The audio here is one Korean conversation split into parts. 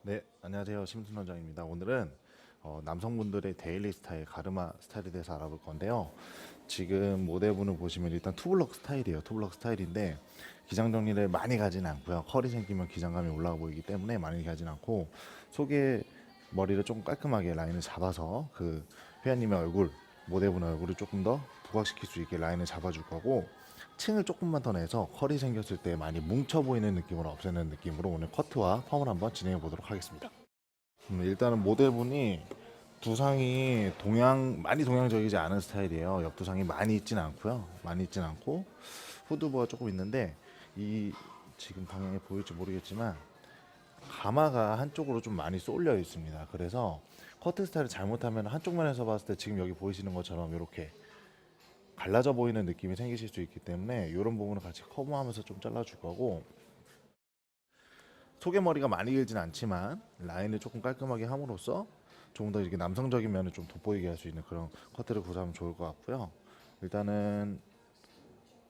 네, 안녕하세요. 심순 원장입니다. 오늘은 남성분들의 데일리 스타일, 가르마 스타일에 대해서 알아볼 건데요. 지금 모델분을 보시면 일단 투블럭 스타일이에요. 투블럭 스타일인데 기장 정리를 많이 가진 않고요. 컬이 생기면 기장감이 올라가 보이기 때문에 많이 가진 않고 속에 머리를 조금 깔끔하게 라인을 잡아서 그 회원님의 얼굴, 모델분의 얼굴을 조금 더 부각시킬 수 있게 라인을 잡아줄 거고, 층을 조금만 더 내서 컬이 생겼을 때 많이 뭉쳐 보이는 느낌으로 없애는 느낌으로 오늘 커트와 펌을 한번 진행해 보도록 하겠습니다. 일단은 모델분이 두상이 많이 동양적이지 않은 스타일이에요. 옆두상이 많이 있진 않고요. 많이 있진 않고 후두부가 조금 있는데, 이 지금 방향에 보일지 모르겠지만 가마가 한쪽으로 좀 많이 쏠려 있습니다. 그래서 커트 스타일을 잘못하면 한쪽 면에서 봤을 때 지금 여기 보이시는 것처럼 이렇게 갈라져 보이는 느낌이 생기실 수 있기 때문에 이런 부분을 같이 커버하면서 좀 잘라줄 거고, 소개머리가 많이 길진 않지만 라인을 조금 깔끔하게 함으로써 조금 더 이렇게 남성적인 면을 좀 돋보이게 할 수 있는 그런 커트를 구사하면 좋을 것 같고요. 일단은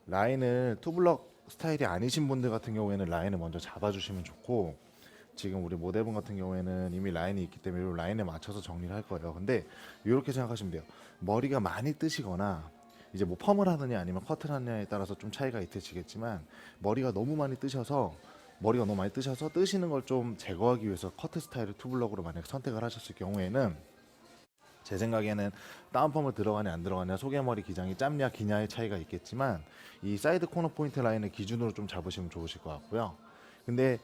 라인을 투블럭 스타일이 아니신 분들 같은 경우에는 라인을 먼저 잡아주시면 좋고, 지금 우리 모델분 같은 경우에는 이미 라인이 있기 때문에 이 라인에 맞춰서 정리를 할 거예요. 근데 이렇게 생각하시면 돼요. 머리가 많이 뜨시거나 이제 뭐 펌을 하느냐 아니면 커트를 하느냐에 따라서 좀 차이가 있으시겠지만, 머리가 너무 많이 뜨셔서 뜨시는 걸 좀 제거하기 위해서 커트 스타일을 투블럭으로 만약 선택을 하셨을 경우에는, 제 생각에는 다운펌을 들어가냐 안 들어가냐, 소개머리 기장이 짧냐 기냐의 차이가 있겠지만 이 사이드 코너 포인트 라인을 기준으로 좀 잡으시면 좋으실 것 같고요. 근데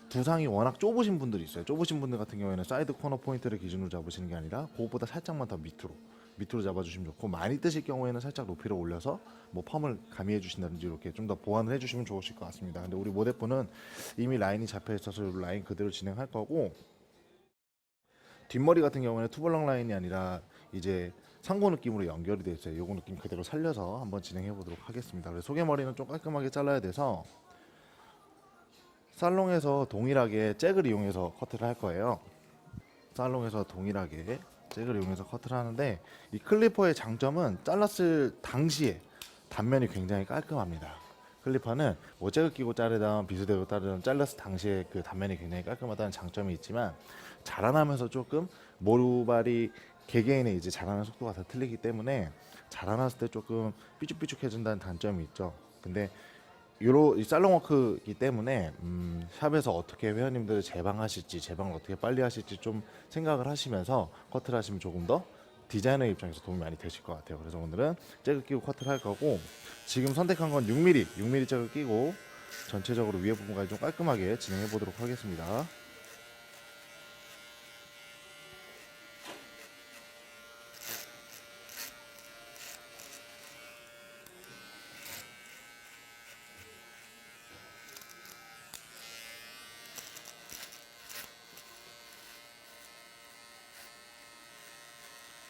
두상이 워낙 좁으신 분들이 있어요. 좁으신 분들 같은 경우에는 사이드 코너 포인트를 기준으로 잡으시는 게 아니라 그것보다 살짝만 더 밑으로 잡아주시면 좋고, 많이 뜨실 경우에는 살짝 높이를 올려서 뭐 펌을 가미해 주신다든지 이렇게 좀 더 보완을 해주시면 좋으실 것 같습니다. 근데 우리 모델분은 이미 라인이 잡혀 있어서 이 라인 그대로 진행할 거고, 뒷머리 같은 경우에는 투블럭 라인이 아니라 이제 상고 느낌으로 연결이 되어 있어요. 요거 느낌 그대로 살려서 한번 진행해 보도록 하겠습니다. 그래서 소개머리는 좀 깔끔하게 잘라야 돼서 살롱에서 동일하게 잭을 이용해서 커트를 할 거예요. 살롱에서 동일하게 잭을 이용해서 커트를 하는데, 이 클리퍼의 장점은 잘랐을 당시에 단면이 굉장히 깔끔합니다. 클리퍼는 뭐 잭을 끼고 자르던 비스대로 자르던 잘랐을 당시에 그 단면이 굉장히 깔끔하다는 장점이 있지만, 자라나면서 조금 모발이 개개인의 이제 자라는 속도가 다 틀리기 때문에 자라났을 때 조금 삐죽삐죽해진다는 단점이 있죠. 근데 이 살롱워크이기 때문에 샵에서 어떻게 회원님들을 재방하실지, 재방을 어떻게 빨리 하실지 좀 생각을 하시면서 커트를 하시면 조금 더 디자이너 입장에서 도움이 많이 되실 것 같아요. 그래서 오늘은 잭을 끼고 커트를 할 거고, 지금 선택한 건 6mm 잭을 끼고 전체적으로 위에 부분까지 좀 깔끔하게 진행해 보도록 하겠습니다.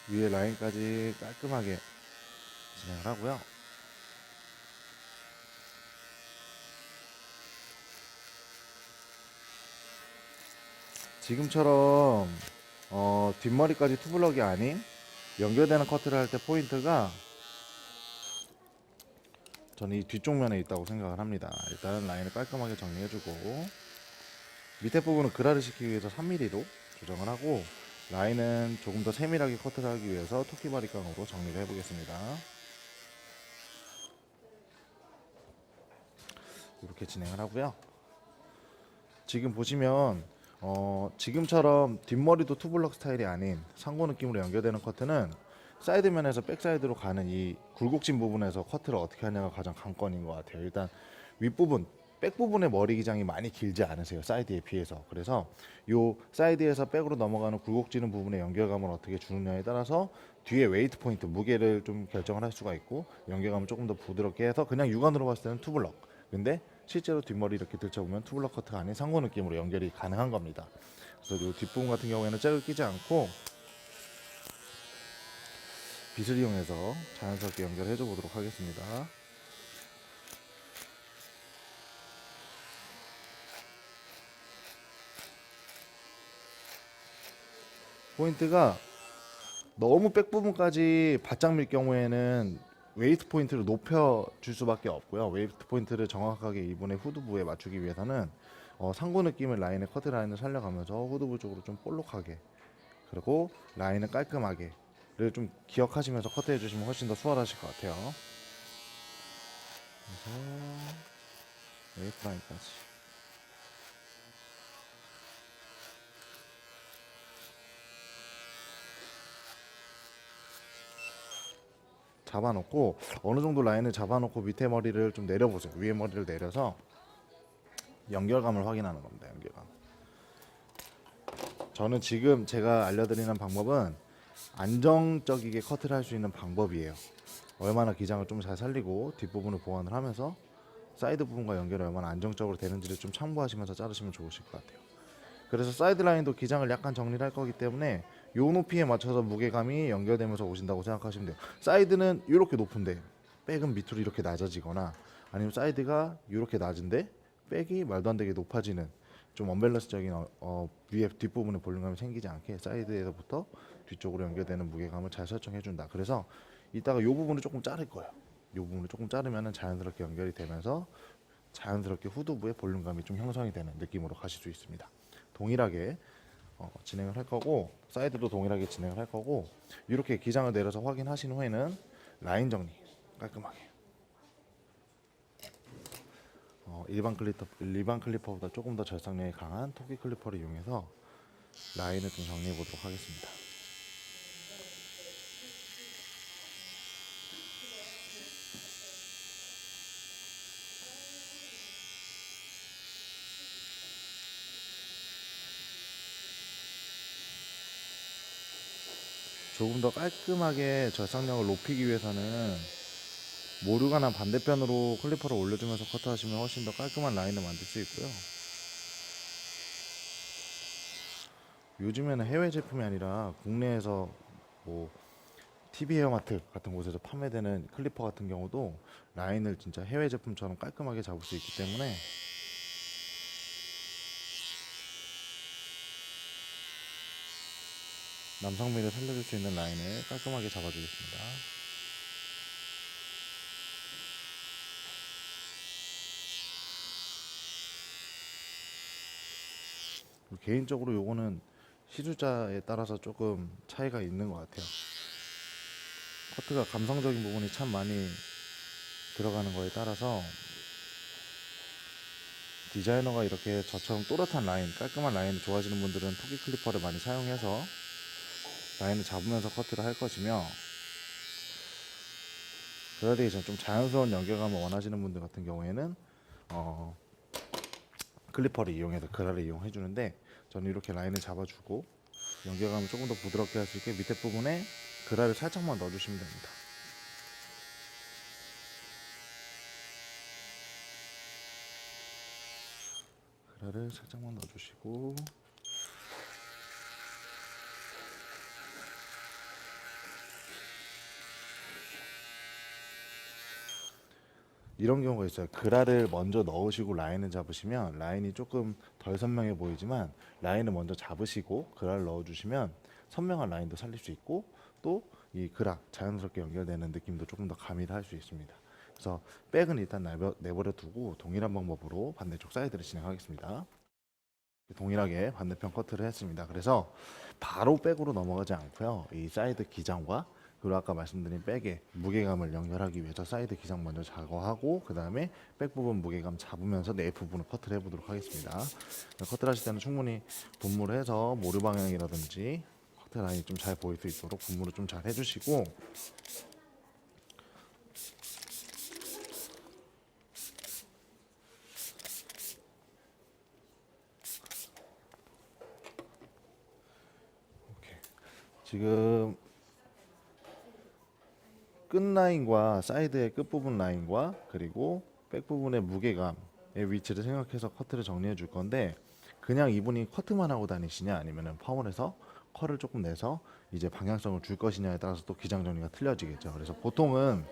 위에 라인까지 깔끔하게 진행을 하고요. 지금처럼 뒷머리까지 투블럭이 아닌 연결되는 커트를 할 때 포인트가 저는 이 뒤쪽 면에 있다고 생각을 합니다. 일단 라인을 깔끔하게 정리해주고, 밑에 부분은 그라를 시키기 위해서 3mm로 조정을 하고, 라인은 조금 더 세밀하게 커트를 하기 위해서 토끼바리깡으로 정리를 해보겠습니다. 이렇게 진행을 하고요. 지금 보시면 지금처럼 뒷머리도 투블럭 스타일이 아닌 상고 느낌으로 연결되는 커트는 사이드면에서 백사이드로 가는 이 굴곡진 부분에서 커트를 어떻게 하냐가 가장 관건인 것 같아요. 일단 윗부분, 백 부분의 머리 기장이 많이 길지 않으세요, 사이드에 비해서. 그래서 요 사이드에서 백으로 넘어가는 굴곡지는 부분의 연결감을 어떻게 주느냐에 따라서 뒤에 웨이트 포인트, 무게를 좀 결정을 할 수가 있고, 연결감을 조금 더 부드럽게 해서 그냥 육안으로 봤을 때는 투블럭, 근데 실제로 뒷머리 이렇게 들쳐보면 투블럭 커트가 아닌 상고 느낌으로 연결이 가능한 겁니다. 그래서 이 뒷부분 같은 경우에는 잭을 끼지 않고 빗을 이용해서 자연스럽게 연결해 줘 보도록 하겠습니다. 포인트가 너무 백 부분까지 바짝 밀 경우에는 웨이트 포인트를 높여 줄 수밖에 없고요. 웨이트 포인트를 정확하게 이분의 후두부에 맞추기 위해서는 상부 느낌의 라인의 커트 라인을 살려가면서 후드부 쪽으로 좀 볼록하게, 그리고 라인은 깔끔하게를 좀 기억하시면서 커트해 주시면 훨씬 더 수월하실 것 같아요. 그래서 웨이프 라인까지. 잡아놓고 어느 정도 라인을 잡아놓고 밑에 머리를 좀 내려보세요. 위에 머리를 내려서 연결감을 확인하는 겁니다. 연결감. 저는 지금 제가 알려드리는 방법은 안정적이게 커트를 할 수 있는 방법이에요. 얼마나 기장을 좀 잘 살리고 뒷부분을 보완을 하면서 사이드 부분과 연결이 얼마나 안정적으로 되는지를 좀 참고하시면서 자르시면 좋으실 것 같아요. 그래서 사이드 라인도 기장을 약간 정리를 할 거기 때문에 요 높이에 맞춰서 무게감이 연결되면서 오신다고 생각하시면 돼요. 사이드는 이렇게 높은데 백은 밑으로 이렇게 낮아지거나, 아니면 사이드가 이렇게 낮은데 백이 말도 안 되게 높아지는 좀 언밸런스적인 위에 뒷부분에 볼륨감이 생기지 않게 사이드에서부터 뒤쪽으로 연결되는 무게감을 잘 설정해 준다. 그래서 이따가 이 부분을 조금 자를 거예요. 이 부분을 조금 자르면 자연스럽게 연결이 되면서 자연스럽게 후두부에 볼륨감이 좀 형성이 되는 느낌으로 가실 수 있습니다. 동일하게 진행을 할 거고, 사이드도 동일하게 진행을 할 거고, 이렇게 기장을 내려서 확인하신 후에는 라인 정리 깔끔하게 일반 클리퍼보다 조금 더 절삭력이 강한 토끼 클리퍼를 이용해서 라인을 좀 정리해 보도록 하겠습니다. 조금 더 깔끔하게 절삭력을 높이기 위해서는 모르가나 반대편으로 클리퍼를 올려주면서 커트하시면 훨씬 더 깔끔한 라인을 만들 수 있고요. 요즘에는 해외 제품이 아니라 국내에서 뭐 TV 헤어마트 같은 곳에서 판매되는 클리퍼 같은 경우도 라인을 진짜 해외 제품처럼 깔끔하게 잡을 수 있기 때문에 남성미를 살려줄 수 있는 라인을 깔끔하게 잡아주겠습니다. 개인적으로 요거는 시술자에 따라서 조금 차이가 있는 것 같아요. 커트가 감성적인 부분이 참 많이 들어가는 거에 따라서 디자이너가 이렇게 저처럼 또렷한 라인, 깔끔한 라인을 좋아하시는 분들은 토끼 클리퍼를 많이 사용해서 라인을 잡으면서 커트를 할 것이며, 그라데이션 좀 자연스러운 연결감을 원하시는 분들 같은 경우에는 클리퍼를 이용해서 그라를 이용해 주는데, 저는 이렇게 라인을 잡아주고 연결감을 조금 더 부드럽게 할 수 있게 밑에 부분에 그라를 살짝만 넣어주시면 됩니다. 그라를 살짝만 넣어주시고, 이런 경우가 있어요. 그라를 먼저 넣으시고 라인을 잡으시면 라인이 조금 덜 선명해 보이지만, 라인을 먼저 잡으시고 그라를 넣어주시면 선명한 라인도 살릴 수 있고, 또 이 그라 자연스럽게 연결되는 느낌도 조금 더 가미를 할 수 있습니다. 그래서 백은 일단 내버려 두고 동일한 방법으로 반대쪽 사이드를 진행하겠습니다. 동일하게 반대편 커트를 했습니다. 그래서 바로 백으로 넘어가지 않고요. 이 사이드 기장과, 그리고 아까 말씀드린 백의 무게감을 연결하기 위해서 사이드 기장 먼저 제거하고, 그 다음에 백 부분 무게감 잡으면서 내 부분을 커트를 해보도록 하겠습니다. 커트를 하실 때는 충분히 분무를 해서 모류 방향이라든지 커트 라인이 좀 잘 보일 수 있도록 분무를 좀 잘 해주시고, 지금 끝 라인과 사이드의 끝부분 라인과 그리고 백 부분의 무게감의 위치를 생각해서 커트를 정리해 줄 건데, 그냥 이분이 커트만 하고 다니시냐 아니면은 파워에서 컬을 조금 내서 이제 방향성을 줄 것이냐에 따라서 또 기장 정리가 틀려지겠죠. 그래서 보통은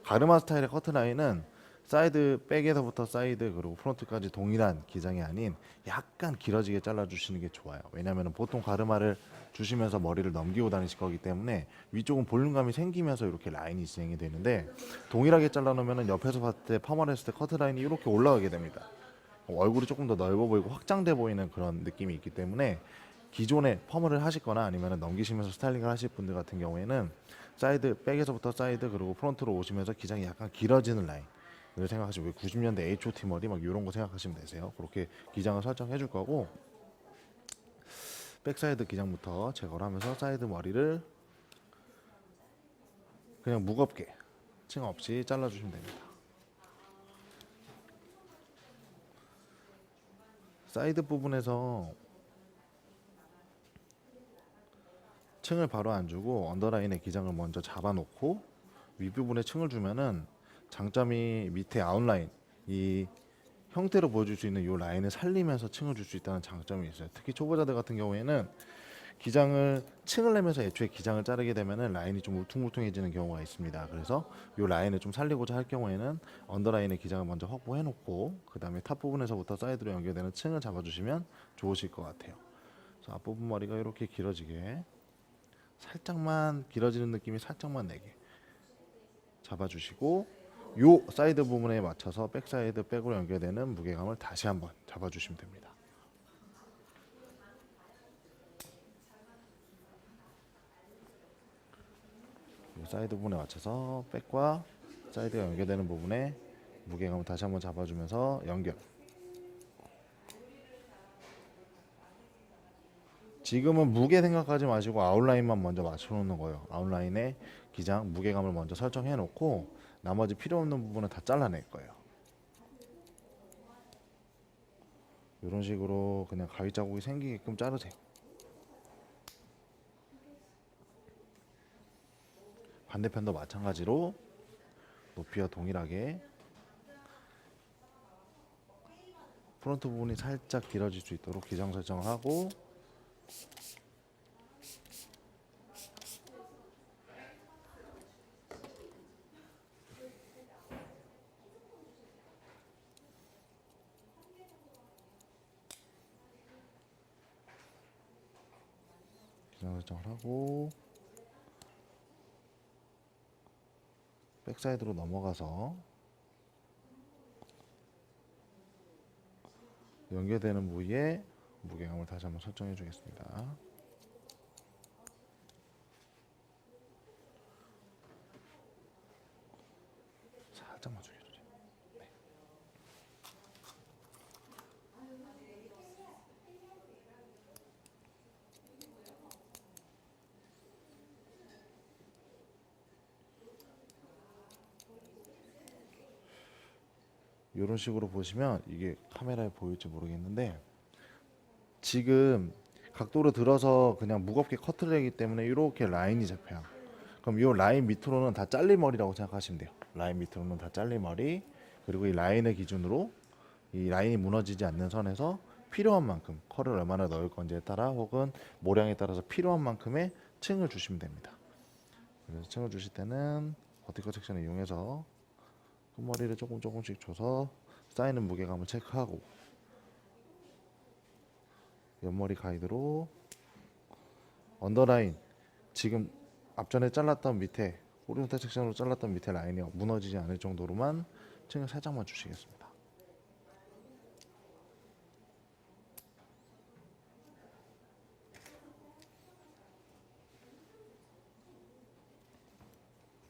가르마 스타일의 커트 라인은 사이드 백에서부터 사이드 그리고 프론트까지 동일한 기장이 아닌 약간 길어지게 잘라주시는 게 좋아요. 왜냐하면 보통 가르마를 주시면서 머리를 넘기고 다니실 거기 때문에 위쪽은 볼륨감이 생기면서 이렇게 라인이 진행이 되는데, 동일하게 잘라놓으면 옆에서 봤을 때 파마를 했을 때 커트 라인이 이렇게 올라가게 됩니다. 얼굴이 조금 더 넓어 보이고 확장돼 보이는 그런 느낌이 있기 때문에 기존에 펌을 하시거나 아니면 넘기시면서 스타일링을 하실 분들 같은 경우에는 사이드 백에서부터 사이드 그리고 프론트로 오시면서 기장이 약간 길어지는 라인 이걸 생각하시고 90년대 H.O.T 머리 막 이런 거 생각하시면 되세요. 그렇게 기장을 설정해 줄 거고 백사이드 기장부터 제거를 하면서 사이드 머리를 그냥 무겁게 층 없이 잘라주시면 됩니다. 사이드 부분에서 층을 바로 안 주고 언더라인의 기장을 먼저 잡아놓고 윗부분에 층을 주면은 장점이 밑에 아웃라인 이 형태로 보여줄 수 있는 이 라인을 살리면서 층을 줄 수 있다는 장점이 있어요. 특히 초보자들 같은 경우에는 기장을 층을 내면서 애초에 기장을 자르게 되면은 라인이 좀 울퉁불퉁해지는 경우가 있습니다. 그래서 이 라인을 좀 살리고자 할 경우에는 언더라인의 기장을 먼저 확보해 놓고 그 다음에 탑 부분에서부터 사이드로 연결되는 층을 잡아주시면 좋으실 것 같아요. 그래서 앞부분 머리가 이렇게 길어지게 살짝만 길어지는 느낌이 살짝만 내게 잡아주시고 요 사이드 부분에 맞춰서 백 사이드 백으로 연결되는 무게감을 다시 한번 잡아주시면 됩니다. 요 사이드 부분에 맞춰서 백과 사이드가 연결되는 부분에 무게감을 다시 한번 잡아주면서 연결. 지금은 무게 생각하지 마시고 아웃라인만 먼저 맞춰놓는 거예요. 아웃라인에 기장 무게감을 먼저 설정해 놓고 나머지 필요 없는 부분은 다 잘라낼 거예요. 이런 식으로 그냥 가위 자국이 생기게끔 자르세요. 반대편도 마찬가지로 높이와 동일하게 프론트 부분이 살짝 길어질 수 있도록 기장 설정을 하고 기장 설정을 하고 백사이드로 넘어가서 연결되는 부위에 무게감을 다시 한번 설정해 주겠습니다. 살짝만 숙여주세요. 네. 이런 식으로 보시면 이게 카메라에 보일지 모르겠는데 지금 각도로 들어서 그냥 무겁게 커트를 하기 때문에 이렇게 라인이 잡혀요. 그럼 이 라인 밑으로는 다 잘린 머리라고 생각하시면 돼요. 라인 밑으로는 다 잘린 머리 그리고 이 라인을 기준으로 이 라인이 무너지지 않는 선에서 필요한 만큼 컬을 얼마나 넣을 건지에 따라 혹은 모량에 따라서 필요한 만큼의 층을 주시면 됩니다. 그래서 층을 주실 때는 버티컬 섹션을 이용해서 끝머리를 조금씩 줘서 쌓이는 무게감을 체크하고 옆머리 가이드로 언더라인 지금 앞전에 잘랐던 밑에 호리존탈 섹션으로 잘랐던 밑에 라인이 무너지지 않을 정도로만 층을 살짝만 주시겠습니다.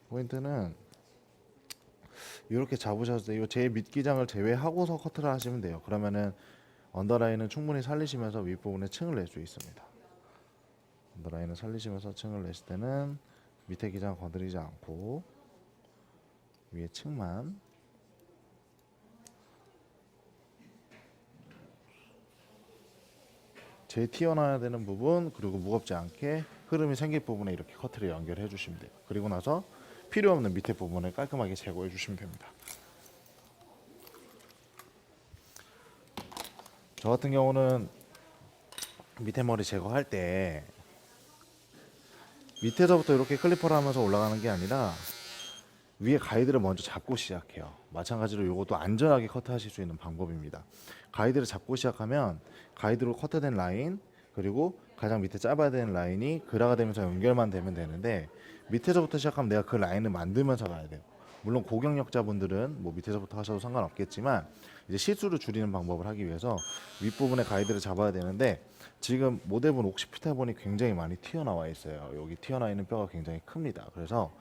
포인트는 이렇게 잡으셔서 이 제 밑기장을 제외하고서 커트를 하시면 돼요. 그러면은 언더라인은 충분히 살리시면서 윗부분에 층을 낼 수 있습니다. 언더라인을 살리시면서 층을 내실 때는 밑에 기장 건드리지 않고 위에 층만 제일 튀어나와야 되는 부분 그리고 무겁지 않게 흐름이 생길 부분에 이렇게 커트를 연결해 주시면 돼요. 그리고 나서 필요 없는 밑에 부분을 깔끔하게 제거해 주시면 됩니다. 저 같은 경우는 밑에 머리 제거할 때 밑에서부터 이렇게 클리퍼를 하면서 올라가는 게 아니라 위에 가이드를 먼저 잡고 시작해요. 마찬가지로 이것도 안전하게 커트하실 수 있는 방법입니다. 가이드를 잡고 시작하면 가이드로 커트된 라인 그리고 가장 밑에 짧아야 되는 라인이 그라가 되면서 연결만 되면 되는데 밑에서부터 시작하면 내가 그 라인을 만들면서 가야 돼요. 물론 고경력자분들은 뭐 밑에서부터 하셔도 상관없겠지만 이제 실수를 줄이는 방법을 하기 위해서 윗부분에 가이드를 잡아야 되는데 지금 모델분 옥시피타본이 굉장히 많이 튀어나와 있어요. 여기 튀어나와 있는 뼈가 굉장히 큽니다. 그래서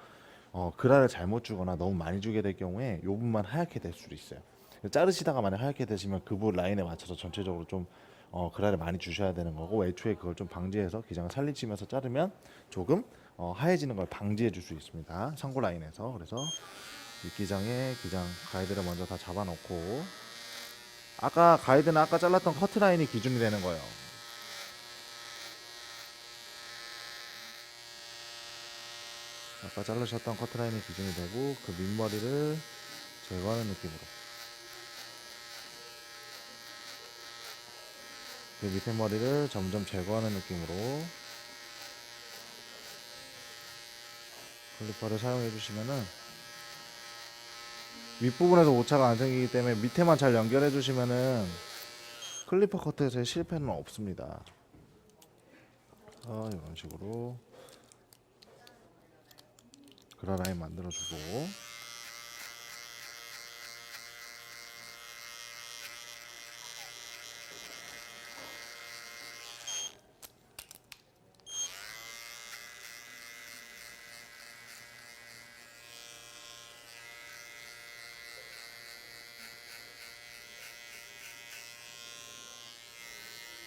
그라를 잘못 주거나 너무 많이 주게 될 경우에 이 부분만 하얗게 될 수도 있어요. 자르시다가 만약 하얗게 되시면 그 부분 라인에 맞춰서 전체적으로 좀 그라를 많이 주셔야 되는 거고, 애초에 그걸 좀 방지해서 기장을 살리시면서 자르면 조금 하얘지는 걸 방지해 줄 수 있습니다. 상고 라인에서. 그래서 윗기장에 기장 가이드를 먼저 다 잡아놓고, 아까 가이드는 아까 잘랐던 커트 라인이 기준이 되는 거예요. 아까 자르셨던 커트 라인이 기준이 되고, 그 밑머리를 제거하는 느낌으로, 그 밑에 머리를 점점 제거하는 느낌으로 클리퍼를 사용해 주시면은, 윗부분에서 오차가 안 생기기 때문에 밑에만 잘 연결해 주시면은 클리퍼 커트에서의 실패는 없습니다. 이런 식으로 그라 라인 만들어 주고,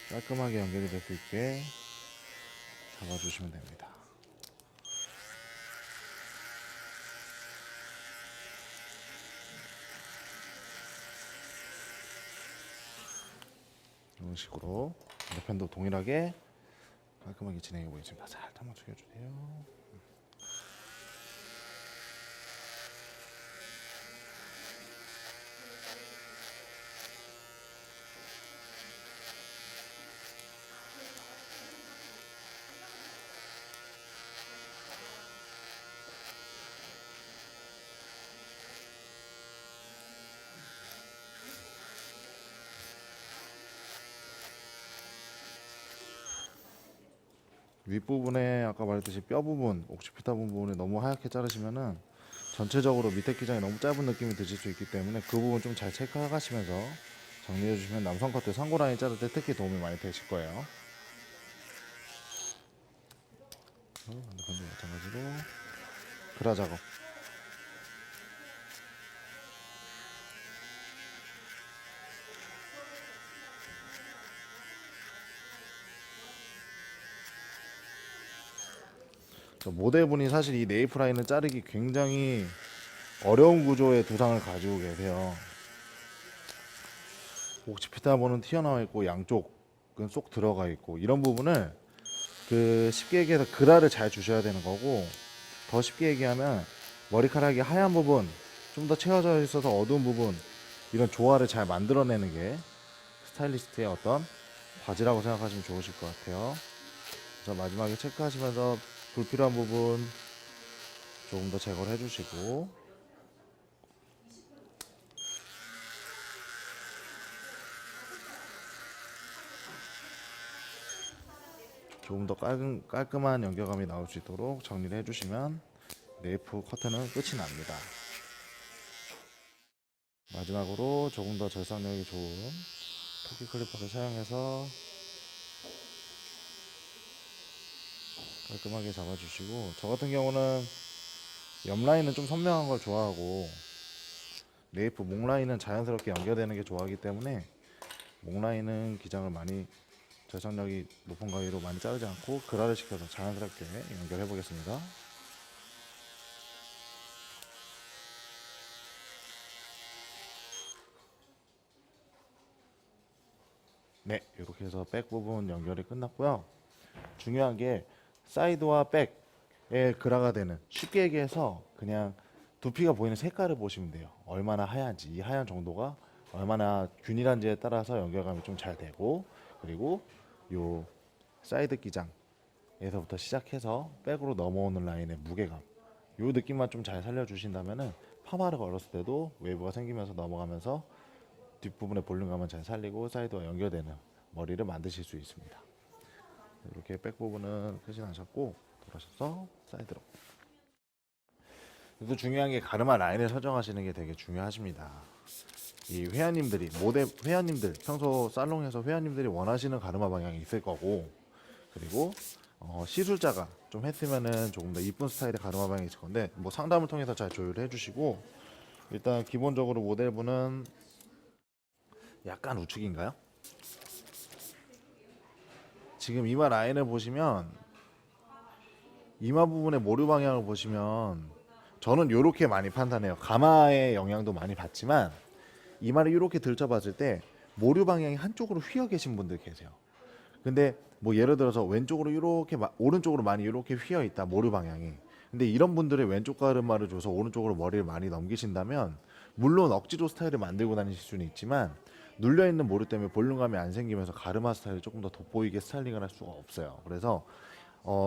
깔끔하게 연결이 될 수 있게 잡아주시면 됩니다. 이런 식으로 반대편도 동일하게 깔끔하게 진행해 보겠습니다. 살짝만 숙여주세요. 윗부분에 아까 말했듯이 뼈 부분, 옥시피타 부분을 너무 하얗게 자르시면은 전체적으로 밑에 기장이 너무 짧은 느낌이 드실 수 있기 때문에 그 부분 좀 잘 체크하시면서 정리해 주시면 남성 커트 상고 라인 자를 때 특히 도움이 많이 되실 거예요. 반대편도 마찬가지로 그라 작업. 모델분이 사실 이 네이프 라인을 자르기 굉장히 어려운 구조의 두상을 가지고 계세요. 옥시피타본은 튀어나와 있고 양쪽은 쏙 들어가 있고, 이런 부분을 쉽게 얘기해서 그라를 잘 주셔야 되는 거고, 더 쉽게 얘기하면 머리카락이 하얀 부분, 좀 더 채워져 있어서 어두운 부분, 이런 조화를 잘 만들어내는 게 스타일리스트의 어떤 과제라고 생각하시면 좋으실 것 같아요. 그래서 마지막에 체크하시면서 불필요한 부분 조금 더 제거를 해주시고, 조금 더 깔끔한 연결감이 나올 수 있도록 정리를 해주시면 네이프 커트는 끝이 납니다. 마지막으로 조금 더 절삭력이 좋은 토끼 클리퍼를 사용해서 깔끔하게 잡아주시고, 저 같은 경우는 옆 라인은 좀 선명한 걸 좋아하고 네이프 목 라인은 자연스럽게 연결되는 게 좋아하기 때문에 목 라인은 기장을 많이 절삭력이 높은 가위로 많이 자르지 않고 그라를 시켜서 자연스럽게 연결해 보겠습니다. 네, 이렇게 해서 백 부분 연결이 끝났고요. 중요한 게 사이드와 백의 그라가 되는, 쉽게 얘기해서 그냥 두피가 보이는 색깔을 보시면 돼요. 얼마나 하얀지, 이 하얀 정도가 얼마나 균일한지에 따라서 연결감이 좀 잘 되고, 그리고 요 사이드 기장에서부터 시작해서 백으로 넘어오는 라인의 무게감, 요 느낌만 좀 잘 살려주신다면은 파마를 걸었을 때도 웨이브가 생기면서 넘어가면서 뒷부분의 볼륨감은 잘 살리고 사이드와 연결되는 머리를 만드실 수 있습니다. 이렇게 백 부분은 끝이 나셨고, 돌아셔서 사이드로. 또 중요한 게 가르마 라인을 설정하시는 게 되게 중요하십니다. 이 회원님들이 모델 회원님들 평소 살롱에서 회원님들이 원하시는 가르마 방향이 있을 거고, 그리고 시술자가 좀 했으면은 조금 더 이쁜 스타일의 가르마 방향이 있을 건데 뭐 상담을 통해서 잘 조율을 해주시고, 일단 기본적으로 모델분은 약간 우측인가요? 지금 이마 라인을 보시면 이마 부분의 모류 방향을 보시면 저는 이렇게 많이 판단해요. 가마의 영향도 많이 받지만 이마를 이렇게 들쳐봤을 때 모류 방향이 한쪽으로 휘어 계신 분들 계세요. 근데 뭐 예를 들어서 왼쪽으로 이렇게 오른쪽으로 많이 이렇게 휘어 있다, 모류 방향이. 근데 이런 분들의 왼쪽 가르마를 줘서 오른쪽으로 머리를 많이 넘기신다면 물론 억지로 스타일을 만들고 다니실 수는 있지만 눌려 있는 모류 때문에 볼륨감이 안 생기면서 가르마 스타일이 조금 더 돋보이게 스타일링을 할 수가 없어요. 그래서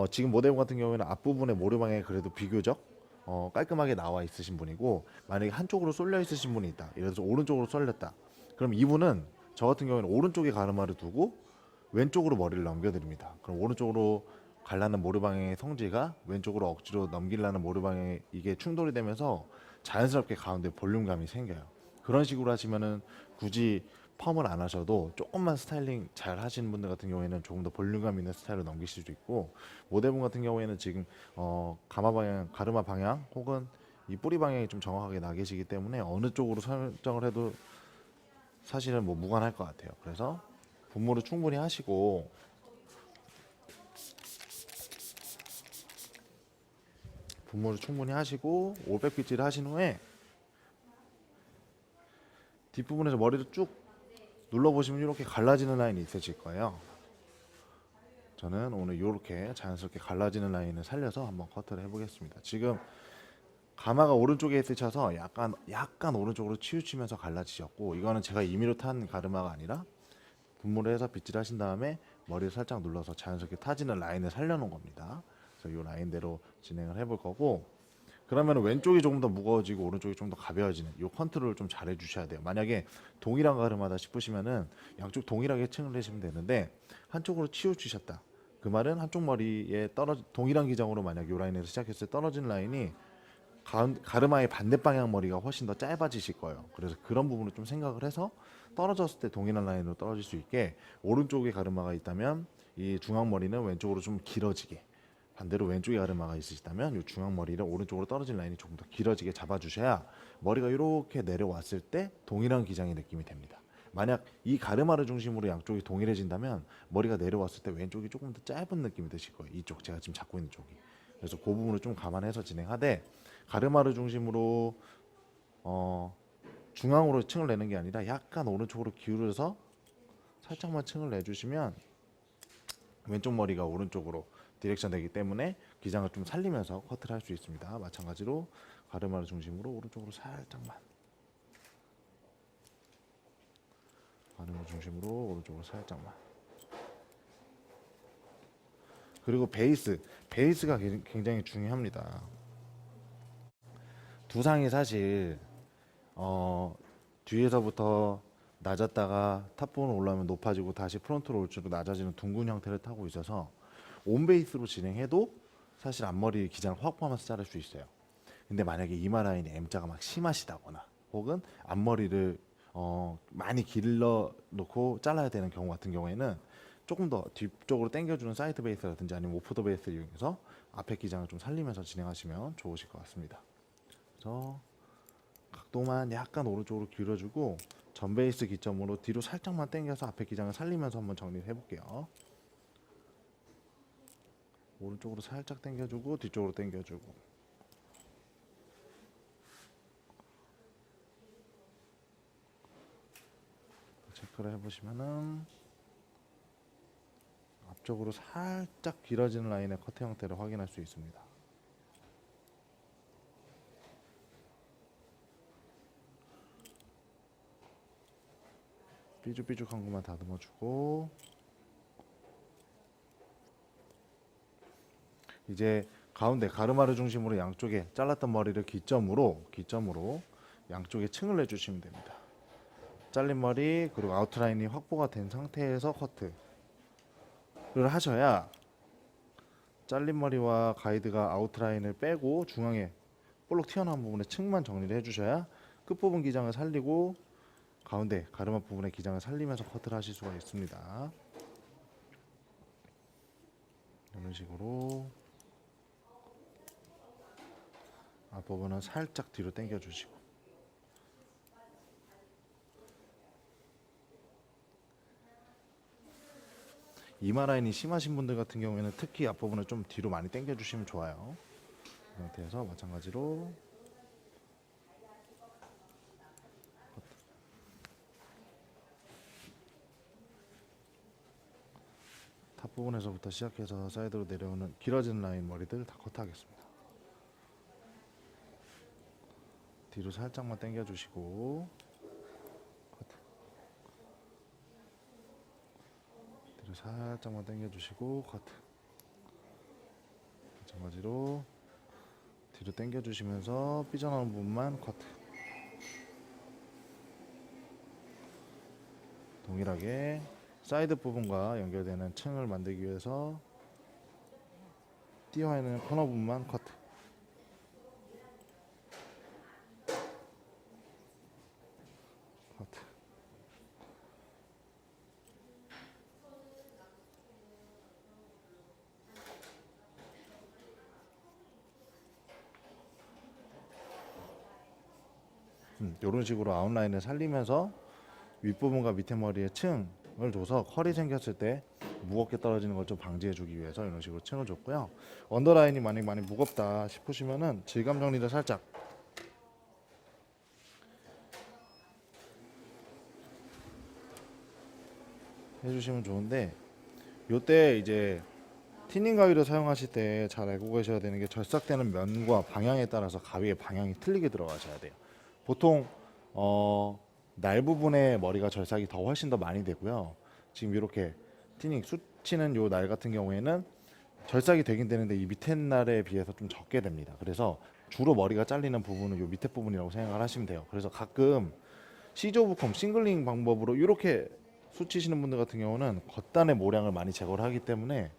지금 모델 같은 경우에는 앞부분의 모류 방향이 그래도 비교적 깔끔하게 나와 있으신 분이고, 만약에 한쪽으로 쏠려 있으신 분이 있다, 예를 들어서 오른쪽으로 쏠렸다, 그럼 이분은 저 같은 경우에는 오른쪽에 가르마를 두고 왼쪽으로 머리를 넘겨드립니다. 그럼 오른쪽으로 갈라는 모류 방향의 성지가 왼쪽으로 억지로 넘기려는 모류 방향에 이게 충돌이 되면서 자연스럽게 가운데 볼륨감이 생겨요. 그런 식으로 하시면은 굳이 펌을 안 하셔도 조금만 스타일링 잘 하시는 분들 같은 경우에는 조금 더 볼륨감 있는 스타일로 넘기실 수 있고, 모델분 같은 경우에는 지금 가마 방향, 가르마 방향 혹은 이 뿌리 방향이 좀 정확하게 나 계시기 때문에 어느 쪽으로 설정을 해도 사실은 뭐 무관할 것 같아요. 그래서 분무를 충분히 하시고, 올백 빗질을 하신 후에 뒷부분에서 머리를 쭉 눌러보시면 이렇게 갈라지는 라인이 있으실 거예요. 저는 오늘 이렇게 자연스럽게 갈라지는 라인을 살려서 한번 커트를 해보겠습니다. 지금 가마가 오른쪽에 있으셔서 약간 오른쪽으로 치우치면서 갈라지셨고, 이거는 제가 임의로 탄 가르마가 아니라 분무를 해서 빗질 하신 다음에 머리를 살짝 눌러서 자연스럽게 타지는 라인을 살려놓은 겁니다. 그래서 이 라인대로 진행을 해볼 거고, 그러면 왼쪽이 조금 더 무거워지고 오른쪽이 좀 더 가벼워지는 이 컨트롤을 좀 잘 해주셔야 돼요. 만약에 동일한 가르마다 싶으시면은 양쪽 동일하게 층을 내시면 되는데, 한쪽으로 치우치셨다, 그 말은 한쪽 머리에 동일한 기장으로 만약 이 라인에서 시작했을 때 떨어진 라인이 가르마의 반대 방향 머리가 훨씬 더 짧아지실 거예요. 그래서 그런 부분을 좀 생각을 해서 떨어졌을 때 동일한 라인으로 떨어질 수 있게, 오른쪽에 가르마가 있다면 이 중앙 머리는 왼쪽으로 좀 길어지게, 반대로 왼쪽에 가르마가 있으시다면 이 중앙 머리를 오른쪽으로 떨어진 라인이 조금 더 길어지게 잡아주셔야 머리가 이렇게 내려왔을 때 동일한 기장의 느낌이 됩니다. 만약 이 가르마를 중심으로 양쪽이 동일해진다면 머리가 내려왔을 때 왼쪽이 조금 더 짧은 느낌이 드실 거예요. 이쪽 제가 지금 잡고 있는 쪽이. 그래서 그 부분을 좀 감안해서 진행하되, 가르마를 중심으로 중앙으로 층을 내는 게 아니라 약간 오른쪽으로 기울여서 살짝만 층을 내주시면 왼쪽 머리가 오른쪽으로 디렉션 되기 때문에 기장을 좀 살리면서 커트를 할 수 있습니다. 마찬가지로 가르마를 중심으로 오른쪽으로 살짝만, 가르마 중심으로 오른쪽으로 살짝만. 그리고 베이스가 굉장히 중요합니다. 두상이 사실 뒤에서부터 낮았다가 탑 부분 올라오면 높아지고 다시 프론트로 올수록 낮아지는 둥근 형태를 타고 있어서 온베이스로 진행해도 사실 앞머리 기장을 확보하면서 자를 수 있어요. 근데 만약에 이마 라인이 M자가 막 심하시다거나 혹은 앞머리를 많이 길러 놓고 잘라야 되는 경우 같은 경우에는 조금 더 뒤쪽으로 당겨주는 사이드 베이스라든지 아니면 오프더 베이스를 이용해서 앞에 기장을 좀 살리면서 진행하시면 좋으실 것 같습니다. 그래서 각도만 약간 오른쪽으로 길어주고 전 베이스 기점으로 뒤로 살짝만 당겨서 앞에 기장을 살리면서 한번 정리를 해볼게요. 오른쪽으로 살짝 당겨주고 뒤쪽으로 당겨주고. 체크를 해보시면은 앞쪽으로 살짝 길어지는 라인의 커트 형태를 확인할 수 있습니다. 삐죽삐죽한 것만 다듬어주고, 이제 가운데 가르마를 중심으로 양쪽에 잘랐던 머리를 기점으로 양쪽에 층을 내주시면 됩니다. 잘린 머리 그리고 아웃라인이 확보가 된 상태에서 커트를 하셔야 잘린 머리와 가이드가 아웃라인을 빼고 중앙에 볼록 튀어나온 부분에 층만 정리를 해주셔야 끝부분 기장을 살리고 가운데 가르마 부분의 기장을 살리면서 커트를 하실 수가 있습니다. 이런 식으로 앞부분은 살짝 뒤로 당겨 주시고, 이마 라인이 심하신 분들 같은 경우에는 특히 앞부분을 좀 뒤로 많이 당겨 주시면 좋아요. 이 상태에서 마찬가지로 탑 부분에서부터 시작해서 사이드로 내려오는 길어진 라인 머리들 다 커트하겠습니다. 뒤로 살짝만 당겨 주시고 커트. 뒤로 살짝만 당겨 주시고 커트. 마찬가지로 뒤로 당겨 주시면서 삐져나오는 부분만 커트. 동일하게 사이드 부분과 연결되는 층을 만들기 위해서 띄어 있는 코너 부분만 커트. 커트. 이런 식으로 아웃라인을 살리면서 윗부분과 밑에 머리에 층을 줘서 컬이 생겼을 때 무겁게 떨어지는 걸 좀 방지해 주기 위해서 이런 식으로 층을 줬고요. 언더라인이 만약 많이 무겁다 싶으시면은 질감 정리를 살짝 해주시면 좋은데, 요때 이제 티닝 가위를 사용하실 때 잘 알고 계셔야 되는 게 절삭되는 면과 방향에 따라서 가위의 방향이 틀리게 들어가셔야 돼요. 보통 날 부분에 머리가 절삭이 더 훨씬 더 많이 되고요. 지금 이렇게 티닝 수치는 요 날 같은 경우에는 절삭이 되긴 되는데 이 밑에 날에 비해서 좀 적게 됩니다. 그래서 주로 머리가 잘리는 부분은 요 밑에 부분이라고 생각을 하시면 돼요. 그래서 가끔 시즈 오브 컴 싱글링 방법으로 이렇게 수치시는 분들 같은 경우는 겉단의 모량을 많이 제거를 하기 때문에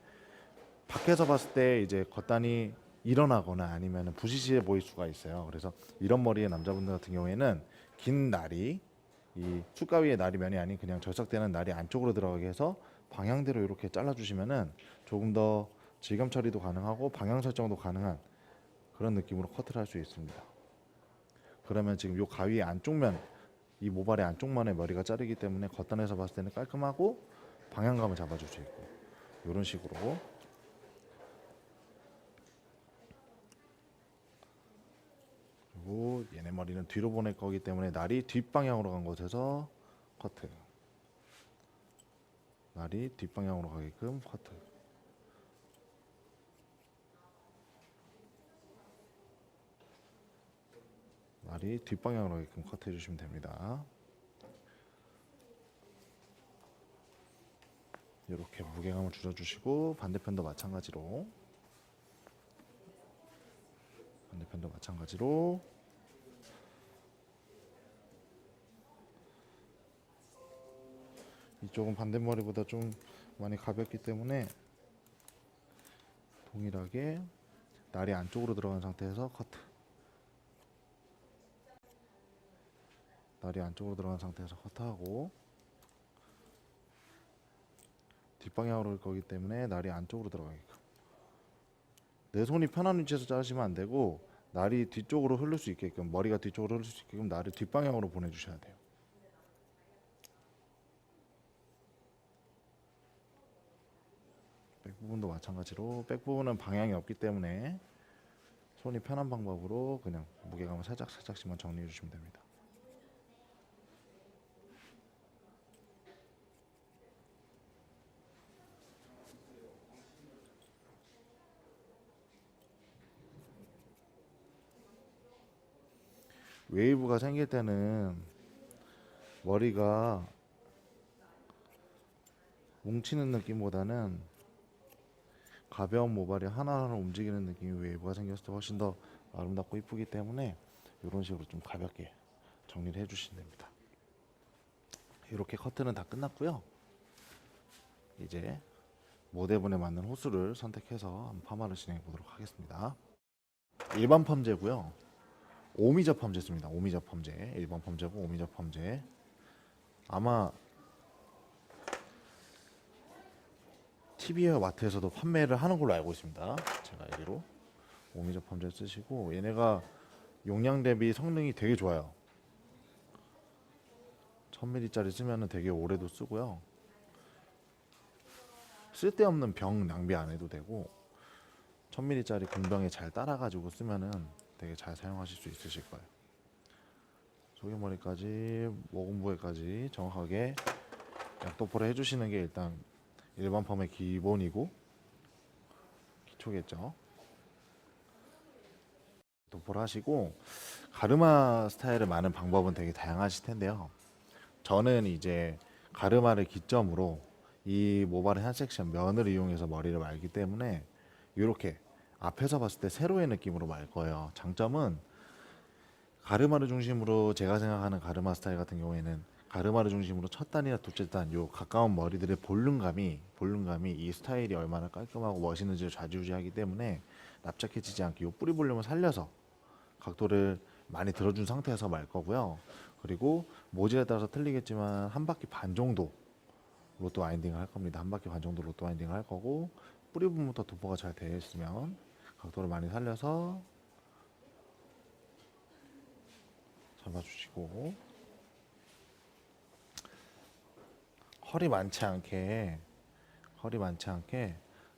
밖에서 봤을 때 이제 겉단이 일어나거나 아니면 부시시해 보일 수가 있어요. 그래서 이런 머리의 남자분들 같은 경우에는 긴 날이 이 숫가위의 날이 면이 아닌 그냥 절삭되는 날이 안쪽으로 들어가게 해서 방향대로 이렇게 잘라주시면은 조금 더 질감 처리도 가능하고 방향 설정도 가능한 그런 느낌으로 커트를 할 수 있습니다. 그러면 지금 요 가위의 안쪽 면, 이 모발의 안쪽만의 머리가 자르기 때문에 겉단에서 봤을 때는 깔끔하고 방향감을 잡아줄 수 있고, 이런 식으로. 그리고 얘네 머리는 뒤로 보낼 거기 때문에 날이 뒷방향으로 간 곳에서 커트. 날이 뒷방향으로 가게끔 커트. 날이 뒷방향으로 가게끔 커트 해주시면 됩니다. 이렇게 무게감을 줄여주시고, 반대편도 마찬가지로 이쪽은 반대머리보다 좀 많이 가볍기 때문에 동일하게 날이 안쪽으로 들어간 상태에서 커트. 날이 안쪽으로 들어간 상태에서 커트하고, 뒷방향으로 올 거기 때문에 날이 안쪽으로 들어가게끔. 내 손이 편한 위치에서 자르시면 안 되고, 날이 뒤쪽으로 흐를 수 있게끔, 머리가 뒤쪽으로 흐를 수 있게끔 날을 뒷방향으로 보내주셔야 돼요. 백 부분도 마찬가지로, 백 부분은 방향이 없기 때문에 손이 편한 방법으로 그냥 무게감을 살짝씩만 정리해 주시면 됩니다. 웨이브가 생길 때는 머리가 뭉치는 느낌보다는 가벼운 모발이 하나하나 움직이는 느낌이 웨이브가 생겼을 때 훨씬 더 아름답고 이쁘기 때문에 이런 식으로 좀 가볍게 정리를 해주시면 됩니다. 이렇게 커트는 다 끝났고요. 이제 모델분에 맞는 호수를 선택해서 파마를 진행해 보도록 하겠습니다. 일반 펌제고요. 오미자 펌제입니다. 오미자 펌제, 일반 펌제고 오미자 펌제. 아마 TV웨어 마트에서도 판매를 하는 걸로 알고 있습니다. 제가 알기로. 오미자 펌젤 쓰시고, 얘네가 용량 대비 성능이 되게 좋아요. 1000ml짜리 쓰면은 되게 오래도 쓰고요. 쓸데없는 병 낭비 안 해도 되고, 1000ml짜리 공병에 잘 따라가지고 쓰면은 되게 잘 사용하실 수 있으실 거예요. 소개머리까지 모공부에까지 정확하게 약도포를 해주시는 게 일단 일반 펌의 기본이고 기초겠죠. 도포를 하시고, 가르마 스타일을 많은 방법은 되게 다양하실 텐데요. 저는 이제 가르마를 기점으로 이 모발의 한 섹션 면을 이용해서 머리를 말기 때문에 이렇게 앞에서 봤을 때 세로의 느낌으로 말 거예요. 장점은 가르마를 중심으로, 제가 생각하는 가르마 스타일 같은 경우에는 가르마를 중심으로 첫 단이나 둘째 단, 요 가까운 머리들의 볼륨감이 이 스타일이 얼마나 깔끔하고 멋있는지를 좌지우지하기 때문에 납작해지지 않게 요 뿌리 볼륨을 살려서 각도를 많이 들어준 상태에서 말 거고요. 그리고 모질에 따라서 틀리겠지만 한 바퀴 반 정도 로또 와인딩을 할 겁니다. 한 바퀴 반 정도 로또 와인딩을 할 거고, 뿌리 부분부터 도포가 잘 되어 있으면 각도를 많이 살려서 잡아주시고, 허리 많지 않게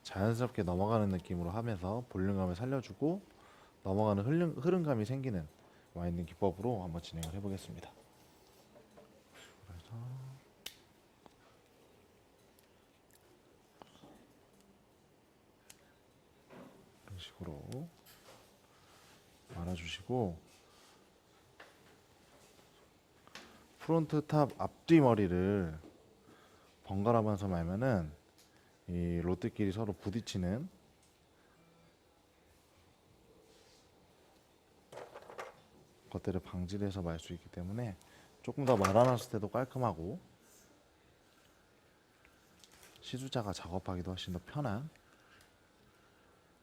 자연스럽게 넘어가는 느낌으로 하면서 볼륨감을 살려주고 넘어가는 흐름감이 생기는 와인딩 기법으로 한번 진행을 해보겠습니다. 그래서 이런 식으로 말아주시고, 프론트 탑 앞뒤 머리를 번갈아가면서 말면은 이 롯데끼리 서로 부딪히는 것들을 방지를 해서 말 수 있기 때문에 조금 더 말아놨을 때도 깔끔하고 시술자가 작업하기도 훨씬 더 편한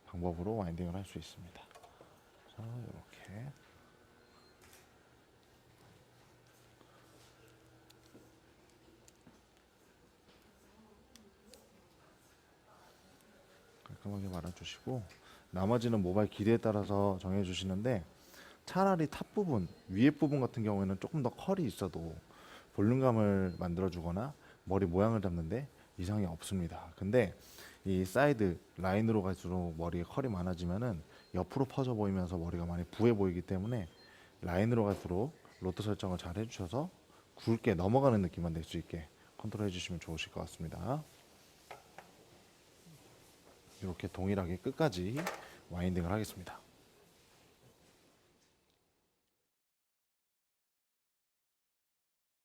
방법으로 와인딩을 할 수 있습니다. 자, 이렇게 깔끔하게 말아주시고, 나머지는 모발 길이에 따라서 정해주시는데, 차라리 탑 부분, 위에 부분 같은 경우에는 조금 더 컬이 있어도 볼륨감을 만들어주거나 머리 모양을 잡는데 이상이 없습니다. 근데 이 사이드 라인으로 갈수록 머리에 컬이 많아지면은 옆으로 퍼져 보이면서 머리가 많이 부해 보이기 때문에 라인으로 갈수록 로또 설정을 잘 해주셔서 굵게 넘어가는 느낌만 낼 수 있게 컨트롤 해주시면 좋으실 것 같습니다. 이렇게 동일하게 끝까지 와인딩을 하겠습니다.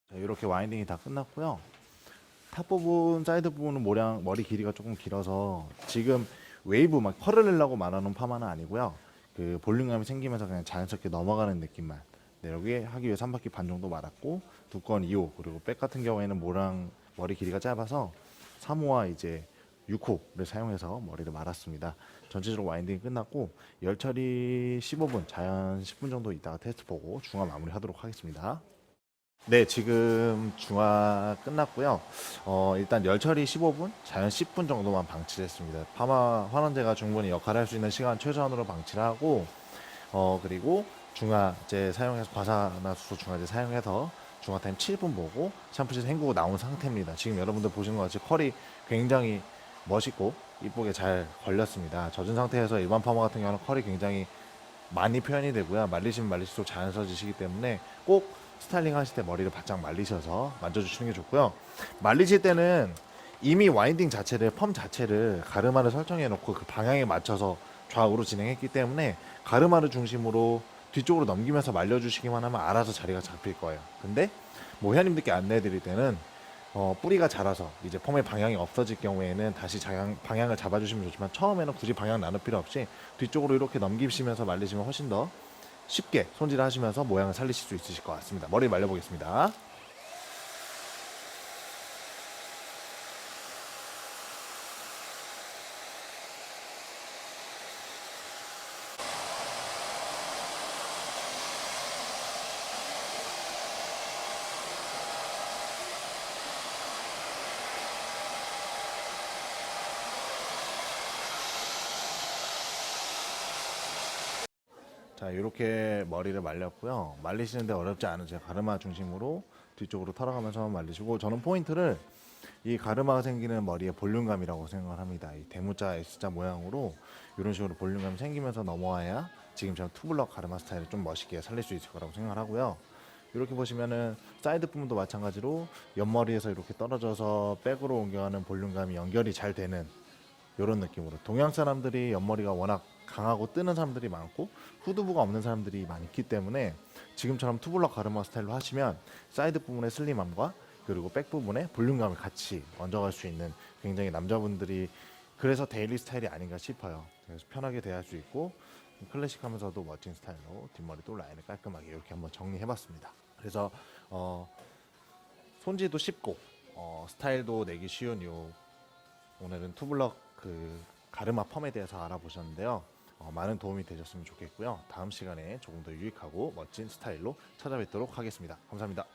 자, 이렇게 와인딩이 다 끝났고요. 탑 부분, 사이드 부분은 머리 길이가 조금 길어서 지금 웨이브 막 컬을 내려고 말하는 파마는 아니고요. 그 볼륨감이 생기면서 그냥 자연스럽게 넘어가는 느낌만. 네, 여기 하기 위해서 한 바퀴 반 정도 말았고, 두꺼운 2호, 그리고 백 같은 경우에는 머리 길이가 짧아서 3호와 이제 6호를 사용해서 머리를 말았습니다. 전체적으로 와인딩이 끝났고, 열 처리 15분, 자연 10분 정도 있다가 테스트 보고 중화 마무리 하도록 하겠습니다. 네, 지금 중화 끝났고요. 일단 열 처리 15분, 자연 10분 정도만 방치했습니다. 파마 환원제가 충분히 역할을 할 수 있는 시간 최소한으로 방치를 하고, 그리고 중화제 사용해서, 과산화수소 중화제 사용해서 중화 타임 7분 보고 샴푸실 헹구고 나온 상태입니다. 지금 여러분들 보시는 것 같이 컬이 굉장히 멋있고 이쁘게 잘 걸렸습니다. 젖은 상태에서 일반 파마 같은 경우는 컬이 굉장히 많이 표현이 되고요. 말리시면 말릴수록 자연스러워지시기 때문에 꼭 스타일링 하실 때 머리를 바짝 말리셔서 만져주시는 게 좋고요. 말리실 때는 이미 와인딩 자체를, 펌 자체를 가르마를 설정해 놓고 그 방향에 맞춰서 좌우로 진행했기 때문에 가르마를 중심으로 뒤쪽으로 넘기면서 말려주시기만 하면 알아서 자리가 잡힐 거예요. 근데 뭐 회원님들께 안내해 드릴 때는 뿌리가 자라서 이제 펌의 방향이 없어질 경우에는 다시 방향을 잡아주시면 좋지만, 처음에는 굳이 방향 나눌 필요 없이 뒤쪽으로 이렇게 넘기시면서 말리시면 훨씬 더 쉽게 손질을 하시면서 모양을 살리실 수 있으실 것 같습니다. 머리 말려보겠습니다. 자, 이렇게 머리를 말렸고요. 말리시는데 어렵지 않으세요. 가르마 중심으로 뒤쪽으로 털어가면서 말리시고, 저는 포인트를 이 가르마가 생기는 머리의 볼륨감이라고 생각을 합니다. 이 대문자 S자 모양으로 이런 식으로 볼륨감이 생기면서 넘어와야 지금처럼 투블럭 가르마 스타일을 좀 멋있게 살릴 수 있을 거라고 생각을 하고요. 이렇게 보시면은 사이드 부분도 마찬가지로 옆머리에서 이렇게 떨어져서 백으로 옮겨가는 볼륨감이 연결이 잘 되는 이런 느낌으로, 동양 사람들이 옆머리가 워낙 강하고 뜨는 사람들이 많고 후두부가 없는 사람들이 많기 때문에 지금처럼 투블럭 가르마 스타일로 하시면 사이드 부분의 슬림함과 그리고 백 부분에 볼륨감을 같이 얹어갈 수 있는, 굉장히 남자분들이 그래서 데일리 스타일이 아닌가 싶어요. 그래서 편하게 대할 수 있고 클래식하면서도 멋진 스타일로 뒷머리도 라인을 깔끔하게 이렇게 한번 정리해봤습니다. 그래서 손질도 쉽고 스타일도 내기 쉬운 요, 오늘은 투블럭 그 가르마 펌에 대해서 알아보셨는데요. 많은 도움이 되셨으면 좋겠고요. 다음 시간에 조금 더 유익하고 멋진 스타일로 찾아뵙도록 하겠습니다. 감사합니다.